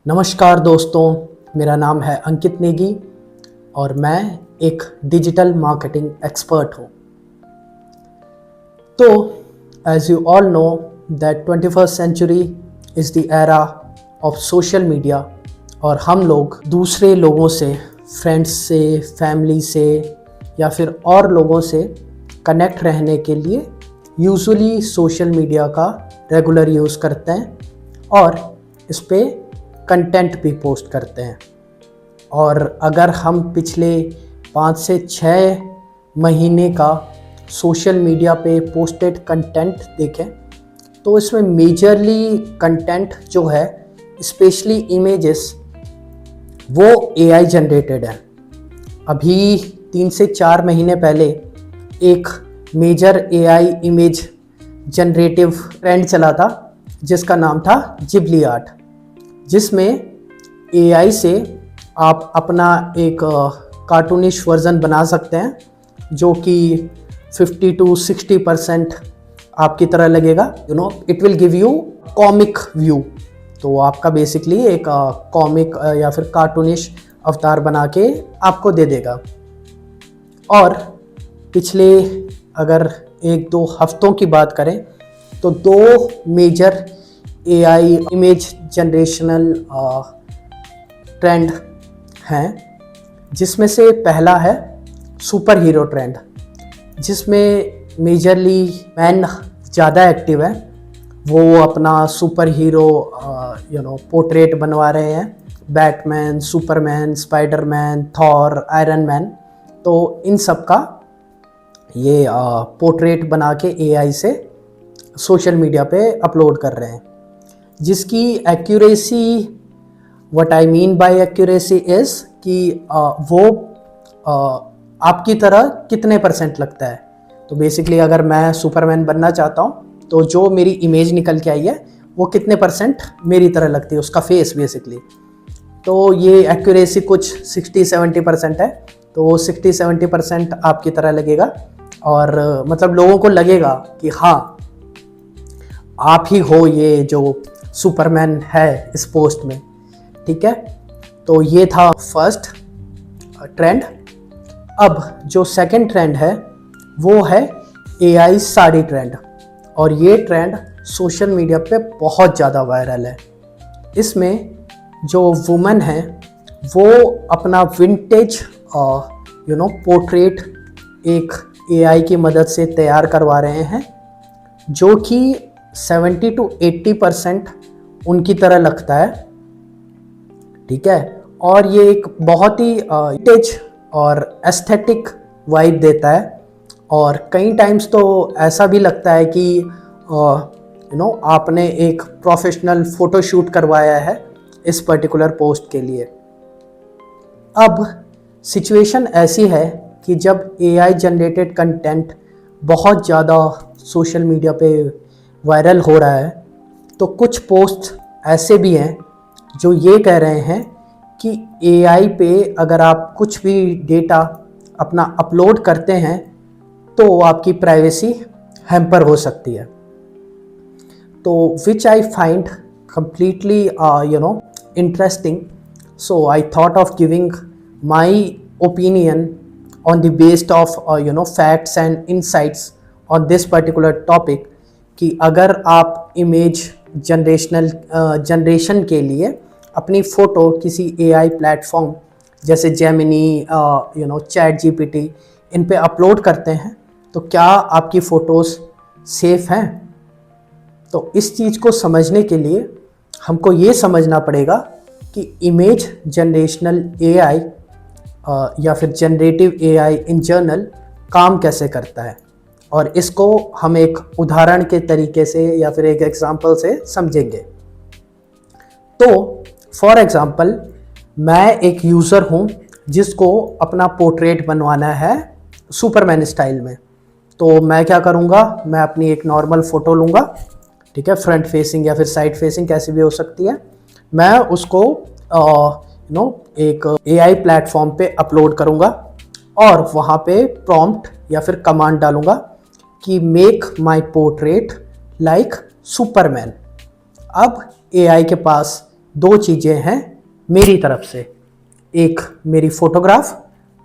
नमस्कार दोस्तों, मेरा नाम है अंकित नेगी और मैं एक डिजिटल मार्केटिंग एक्सपर्ट हूँ। तो as you all know that 21st century is the era of social media और हम लोग दूसरे लोगों से, फ्रेंड्स से, फैमिली से या फिर और लोगों से कनेक्ट रहने के लिए यूजुअली सोशल मीडिया का रेगुलर यूज़ करते हैं और इस पे कंटेंट भी पोस्ट करते हैं। और अगर हम पिछले 5 से 6 महीने का सोशल मीडिया पे पोस्टेड कंटेंट देखें तो इसमें मेजरली कंटेंट जो है, स्पेशली इमेजेस, वो AI जनरेटेड है। अभी 3 से 4 महीने पहले एक major AI image generative trend चला था जिसका नाम था जिबली आर्ट, जिसमें AI से आप अपना एक कार्टूनिश वर्जन बना सकते हैं जो कि 50 to 60% आपकी तरह लगेगा। It will give you comic view. तो आपका बेसिकली एक कॉमिक या फिर कार्टूनिश अवतार बना के आपको दे देगा। और पिछले अगर 1-2 हफ्तों की बात करें तो 2 major AI image generational trend हैं, जिसमें से पहला है सुपर हीरो ट्रेंड, जिसमें मेजरली मैन ज़्यादा एक्टिव है। वो अपना सुपर हीरो पोर्ट्रेट बनवा रहे हैं, Batman, Superman, Spiderman, Thor, Iron Man. तो इन सब का ये पोर्ट्रेट बना के AI से सोशल मीडिया पे अपलोड कर रहे हैं, जिसकी accuracy, what I mean by accuracy is कि वो आपकी तरह कितने % लगता है। तो बेसिकली अगर मैं सुपरमैन बनना चाहता हूँ तो जो मेरी इमेज निकल के आई है वो कितने % मेरी तरह लगती है, उसका फेस बेसिकली। तो ये एक्यूरेसी कुछ 60-70% है। तो वो 60-70% आपकी तरह लगेगा और मतलब लोगों को लगेगा कि हाँ, आप ही हो ये जो सुपरमैन है इस पोस्ट में। ठीक है, तो ये था फर्स्ट ट्रेंड। अब जो सेकंड ट्रेंड है वो है AI साड़ी ट्रेंड, और ये ट्रेंड सोशल मीडिया पे बहुत ज़्यादा वायरल है। इसमें जो वुमेन है वो अपना विंटेज पोर्ट्रेट एक AI की मदद से तैयार करवा रहे हैं, जो कि 70 to 80% उनकी तरह लगता है। ठीक है, और ये एक बहुत ही विंटेज और एस्थेटिक वाइब देता है। और कई टाइम्स तो ऐसा भी लगता है कि आपने एक प्रोफेशनल फ़ोटोशूट करवाया है इस पर्टिकुलर पोस्ट के लिए। अब सिचुएशन ऐसी है कि जब AI जनरेटेड कंटेंट बहुत ज़्यादा सोशल मीडिया पे वायरल हो रहा है, तो कुछ पोस्ट ऐसे भी हैं जो ये कह रहे हैं कि AI पे अगर आप कुछ भी डेटा अपना अपलोड करते हैं तो आपकी प्राइवेसी हैम्पर हो सकती है। तो which I find completely interesting. So I thought of giving my opinion on the based of facts and insights on this particular topic, कि अगर आप इमेज जनरेशन के लिए अपनी फ़ोटो किसी AI प्लेटफॉर्म जैसे जेमिनी, चैट GPT, इन पे upload करते हैं तो क्या आपकी फ़ोटोज़ सेफ़ हैं। तो इस चीज़ को समझने के लिए हमको ये समझना पड़ेगा कि इमेज जनरेशनल AI या फिर जनरेटिव AI इन जनरल काम कैसे करता है, और इसको हम एक उदाहरण के तरीके से या फिर एक एग्जांपल से समझेंगे। तो फॉर एग्जांपल, मैं एक यूज़र हूँ जिसको अपना पोर्ट्रेट बनवाना है सुपरमैन स्टाइल में। तो मैं क्या करूँगा, मैं अपनी एक नॉर्मल फ़ोटो लूँगा, ठीक है, फ्रंट फेसिंग या फिर साइड फेसिंग कैसी भी हो सकती है। मैं उसको एक AI प्लेटफॉर्म पे अपलोड करूँगा और वहाँ पे प्रॉम्प्ट या फिर कमांड डालूँगा कि मेक माई पोर्ट्रेट लाइक सुपरमैन। अब AI के पास दो चीज़ें हैं मेरी तरफ से, एक मेरी फोटोग्राफ,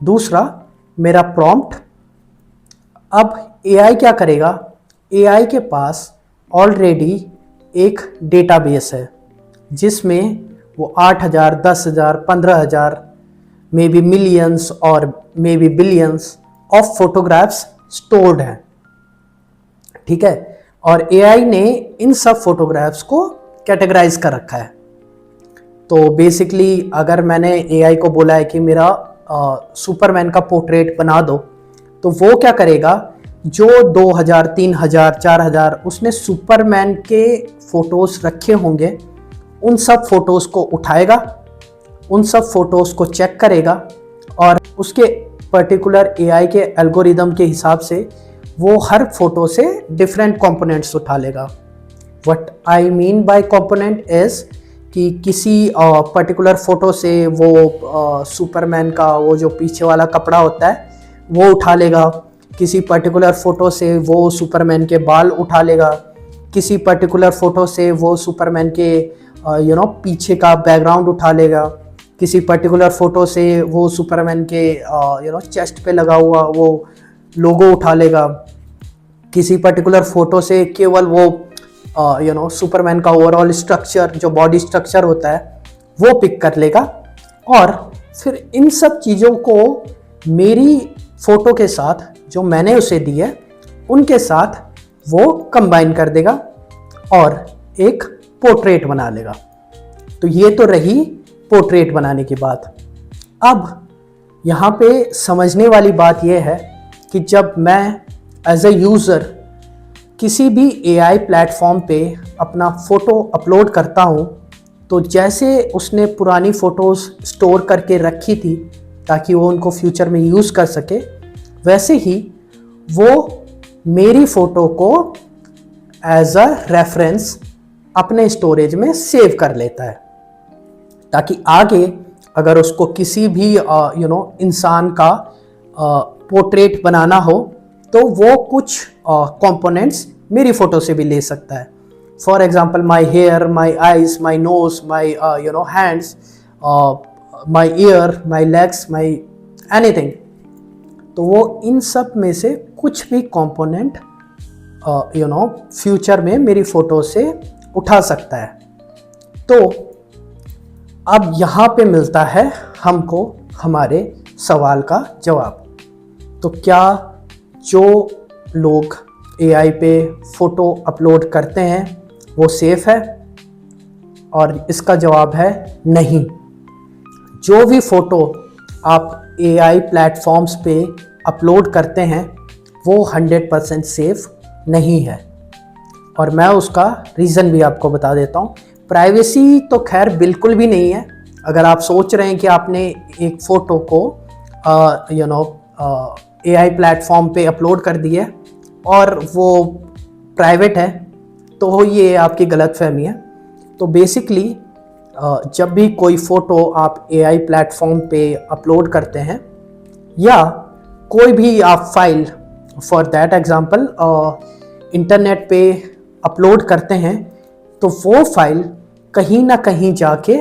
दूसरा मेरा प्रॉम्प्ट। अब एआई क्या करेगा, एआई के पास ऑलरेडी एक डेटाबेस है जिसमें वो 8,000, 10,000, 15,000, मे बी मिलियंस और may be billions of photographs stored हैं, ठीक है। और एआई ने इन सब फोटोग्राफ्स को कैटेगराइज कर रखा है। तो बेसिकली अगर मैंने एआई को बोला है कि मेरा सुपरमैन का पोर्ट्रेट बना दो, तो वो क्या करेगा, जो 2,000, 3,000, 4,000 उसने सुपरमैन के फोटोज रखे होंगे, उन सब फोटोज को उठाएगा, उन सब फोटोज को चेक करेगा और उसके पर्टिकुलर एआई के एल्गोरिदम के हिसाब से वो हर फोटो से डिफरेंट कंपोनेंट्स उठा लेगा। What I mean by component is कि किसी पर्टिकुलर फोटो से वो सुपरमैन का वो जो पीछे वाला कपड़ा होता है वो उठा लेगा, किसी पर्टिकुलर फोटो से वो सुपरमैन के बाल उठा लेगा, किसी पर्टिकुलर फोटो से वो सुपरमैन के पीछे का बैकग्राउंड उठा लेगा, किसी पर्टिकुलर फोटो से वो सुपरमैन के चेस्ट पे लगा हुआ वो लोगो उठा लेगा, किसी पर्टिकुलर फोटो से केवल वो सुपरमैन का ओवरऑल स्ट्रक्चर, जो बॉडी स्ट्रक्चर होता है, वो पिक कर लेगा और फिर इन सब चीज़ों को मेरी फोटो के साथ जो मैंने उसे दी है उनके साथ वो कंबाइन कर देगा और एक पोर्ट्रेट बना लेगा। तो ये तो रही पोर्ट्रेट बनाने की बात। अब यहाँ पे समझने वाली बात यह है कि जब मैं एज ए यूज़र किसी भी एआई प्लेटफॉर्म पे अपना फ़ोटो अपलोड करता हूँ, तो जैसे उसने पुरानी फ़ोटोज़ स्टोर करके रखी थी ताकि वो उनको फ्यूचर में यूज़ कर सके, वैसे ही वो मेरी फ़ोटो को एज अ रेफरेंस अपने स्टोरेज में सेव कर लेता है, ताकि आगे अगर उसको किसी भी इंसान का पोर्ट्रेट बनाना हो तो वो कुछ कंपोनेंट्स मेरी फ़ोटो से भी ले सकता है। For example my hair, my eyes, my nose, my hands, my ear, my legs, my anything. तो वो इन सब में से कुछ भी कंपोनेंट फ्यूचर में मेरी फ़ोटो से उठा सकता है। तो अब यहाँ पे मिलता है हमको हमारे सवाल का जवाब। तो क्या जो लोग एआई पे फ़ोटो अपलोड करते हैं वो सेफ़ है? और इसका जवाब है नहीं। जो भी फ़ोटो आप एआई प्लेटफॉर्म्स पे अपलोड करते हैं वो 100% सेफ़ नहीं है, और मैं उसका रीज़न भी आपको बता देता हूँ। प्राइवेसी तो खैर बिल्कुल भी नहीं है। अगर आप सोच रहे हैं कि आपने एक फ़ोटो को एआई प्लेटफॉर्म पे अपलोड कर दिया और वो प्राइवेट है, तो ये आपकी गलतफहमी है। तो बेसिकली जब भी कोई फ़ोटो आप एआई प्लेटफॉर्म पे अपलोड करते हैं या कोई भी आप file, for that example internet पे अपलोड करते हैं, तो वो फाइल कहीं ना कहीं जाके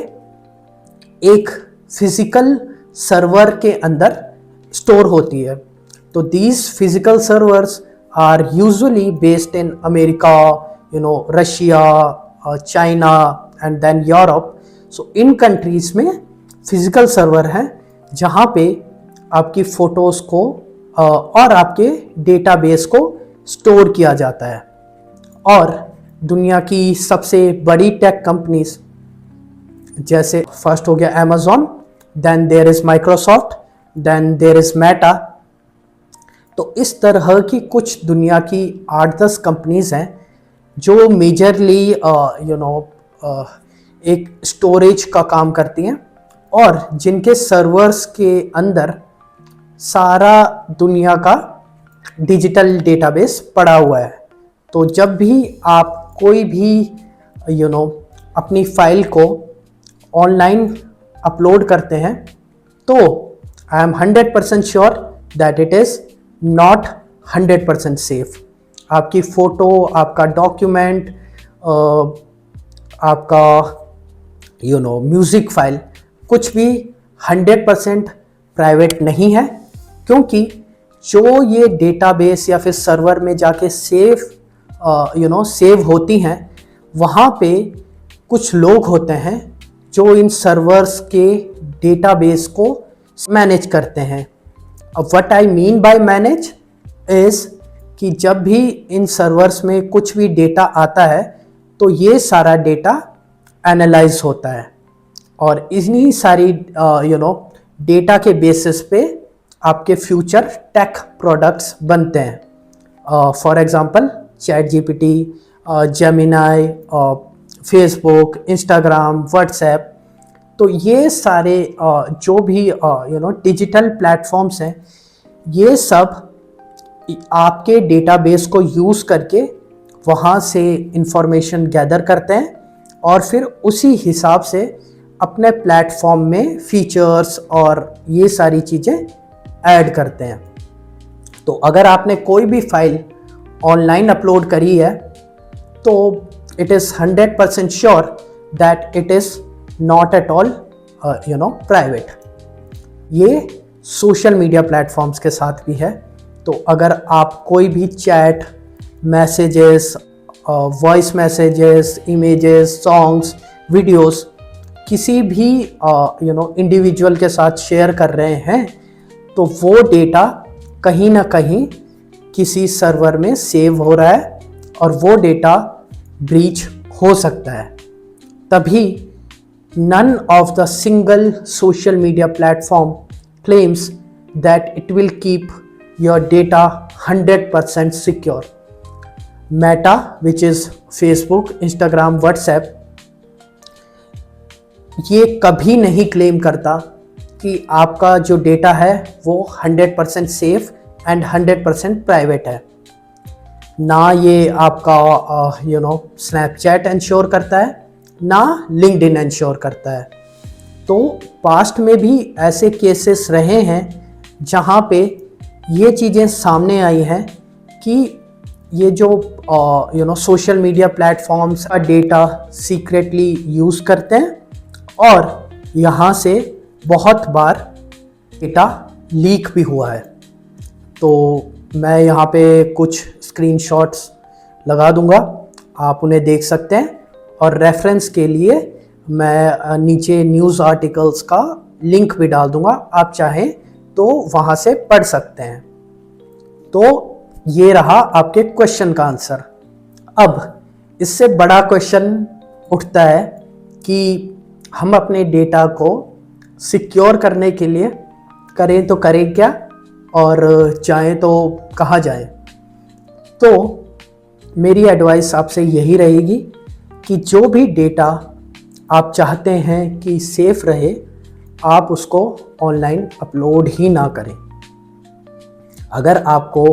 एक फिज़िकल सर्वर के अंदर स्टोर होती है। तो these physical servers are usually based in America, Russia, China and then Europe. So in countries में फिज़िकल सर्वर हैं जहाँ पे आपकी फ़ोटोज़ को और आपके डेटाबेस को स्टोर किया जाता है। और दुनिया की सबसे बड़ी टेक कंपनीज, जैसे फर्स्ट हो गया Amazon, then there is Microsoft, then there is Meta. तो इस तरह की कुछ दुनिया की 8-10 कंपनीज हैं जो मेजरली एक स्टोरेज का काम करती हैं और जिनके सर्वर्स के अंदर सारा दुनिया का डिजिटल डेटाबेस पड़ा हुआ है। तो जब भी आप कोई भी अपनी फाइल को ऑनलाइन अपलोड करते हैं, तो I am 100% sure that it is not 100% safe. आपकी फ़ोटो, आपका डॉक्यूमेंट, आपका म्यूज़िक फाइल, कुछ भी 100% प्राइवेट नहीं है, क्योंकि जो ये डेटाबेस या फिर सर्वर में जाके सेव होती हैं, वहाँ पे कुछ लोग होते हैं जो इन सर्वर्स के डेटाबेस को मैनेज करते हैं। अब what I mean by manage is कि जब भी इन सर्वर्स में कुछ भी डेटा आता है तो ये सारा डेटा एनालाइज होता है और इन्हीं सारी डेटा के बेसिस पे आपके फ्यूचर टेक प्रोडक्ट्स बनते हैं। For example chat GPT, Gemini, Facebook, Instagram, WhatsApp, तो ये सारे जो भी डिजिटल प्लेटफॉर्म्स हैं, ये सब आपके डेटाबेस को यूज़ करके वहाँ से इंफॉर्मेशन गैदर करते हैं और फिर उसी हिसाब से अपने प्लेटफॉर्म में फीचर्स और ये सारी चीज़ें ऐड करते हैं। तो अगर आपने कोई भी फाइल ऑनलाइन अपलोड करी है तो it is 100% sure that it is not at all private. ये सोशल मीडिया प्लेटफॉर्म्स के साथ भी है। तो अगर आप कोई भी chat, messages, voice messages, images, songs, videos किसी भी इंडिविजुअल के साथ शेयर कर रहे हैं तो वो डेटा कहीं ना कहीं किसी सर्वर में सेव हो रहा है और वो डेटा ब्रीच हो सकता है। तभी none of the single social media platform claims that it will keep your data 100% secure. Meta, which is Facebook, Instagram, WhatsApp, ये कभी नहीं क्लेम करता कि आपका जो डेटा है वो 100% सेफ एंड 100% प्राइवेट है। ना ये आपका स्नैपचैट इंश्योर करता है, ना लिंक्डइन इंश्योर करता है। तो पास्ट में भी ऐसे केसेस रहे हैं जहाँ पे ये चीज़ें सामने आई हैं कि ये जो सोशल मीडिया प्लेटफॉर्म्स का डेटा सीक्रेटली यूज़ करते हैं और यहाँ से बहुत बार डेटा लीक भी हुआ है। तो मैं यहाँ पे कुछ स्क्रीनशॉट्स लगा दूँगा, आप उन्हें देख सकते हैं और रेफरेंस के लिए मैं नीचे न्यूज़ आर्टिकल्स का लिंक भी डाल दूंगा, आप चाहें तो वहाँ से पढ़ सकते हैं। तो ये रहा आपके क्वेश्चन का आंसर। अब इससे बड़ा क्वेश्चन उठता है कि हम अपने डेटा को सिक्योर करने के लिए करें तो करें क्या और चाहें तो कहाँ जाएं। तो मेरी एडवाइस आपसे यही रहेगी कि जो भी डेटा आप चाहते हैं कि सेफ रहे, आप उसको ऑनलाइन अपलोड ही ना करें। अगर आपको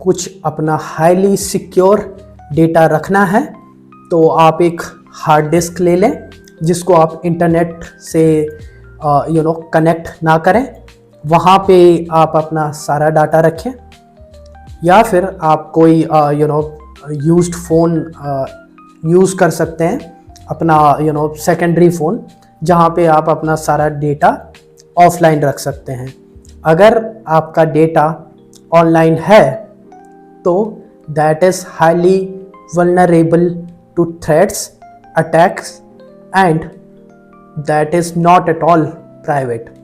कुछ अपना हाईली सिक्योर डेटा रखना है तो आप एक हार्ड डिस्क ले लें जिसको आप इंटरनेट से कनेक्ट ना करें, वहाँ पे आप अपना सारा डाटा रखें। या फिर आप कोई यूज्ड फ़ोन यूज़ कर सकते हैं, अपना सेकेंडरी फ़ोन, जहाँ पे आप अपना सारा डेटा ऑफलाइन रख सकते हैं। अगर आपका डेटा ऑनलाइन है तो that is highly vulnerable to threats, attacks and that is not at all private.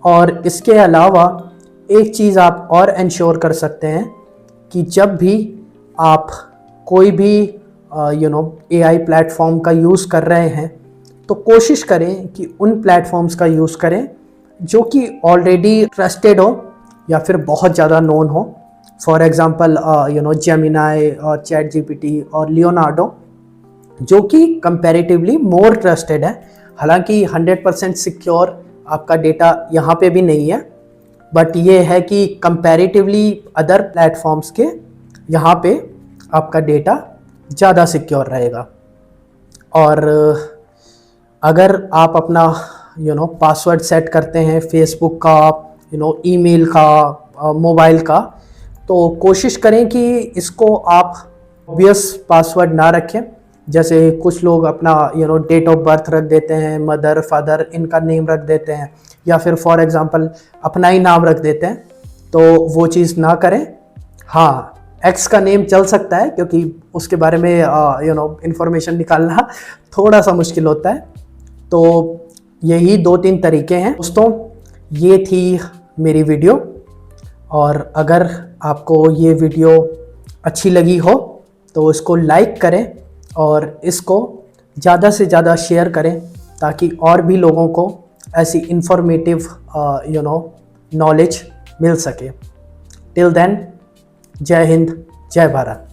और इसके अलावा एक चीज़ आप और इंश्योर कर सकते हैं कि जब भी आप कोई भी AI प्लेटफॉर्म का यूज़ कर रहे हैं तो कोशिश करें कि उन प्लेटफॉर्म्स का यूज़ करें जो कि ऑलरेडी ट्रस्टेड हो या फिर बहुत ज़्यादा नोन हो। फॉर एग्ज़ाम्पल जेमिनाई और चैट जीपीटी और लियोनार्डो, जो कि कंपैरेटिवली मोर ट्रस्टेड है। हालांकि 100% सिक्योर आपका डेटा यहाँ पे भी नहीं है, बट ये है कि कंपैरेटिवली अदर प्लेटफॉर्म्स के यहाँ पे आपका डेटा ज़्यादा सिक्योर रहेगा। और अगर आप अपना पासवर्ड सेट करते हैं फेसबुक का, ईमेल का, मोबाइल का, तो कोशिश करें कि इसको आप ऑब्वियस पासवर्ड ना रखें, जैसे कुछ लोग अपना डेट ऑफ बर्थ रख देते हैं, मदर फादर इनका नेम रख देते हैं, या फिर फॉर एग्जांपल अपना ही नाम रख देते हैं, तो वो चीज़ ना करें। हाँ, एक्स का नेम चल सकता है क्योंकि उसके बारे में इंफॉर्मेशन निकालना थोड़ा सा मुश्किल होता है। तो यही 2-3 तरीके हैं दोस्तों। ये थी मेरी वीडियो, और अगर आपको ये वीडियो अच्छी लगी हो तो इसको लाइक करें और इसको ज़्यादा से ज़्यादा शेयर करें, ताकि और भी लोगों को ऐसी इंफॉर्मेटिव नॉलेज मिल सके। टिल देन, जय हिंद, जय भारत।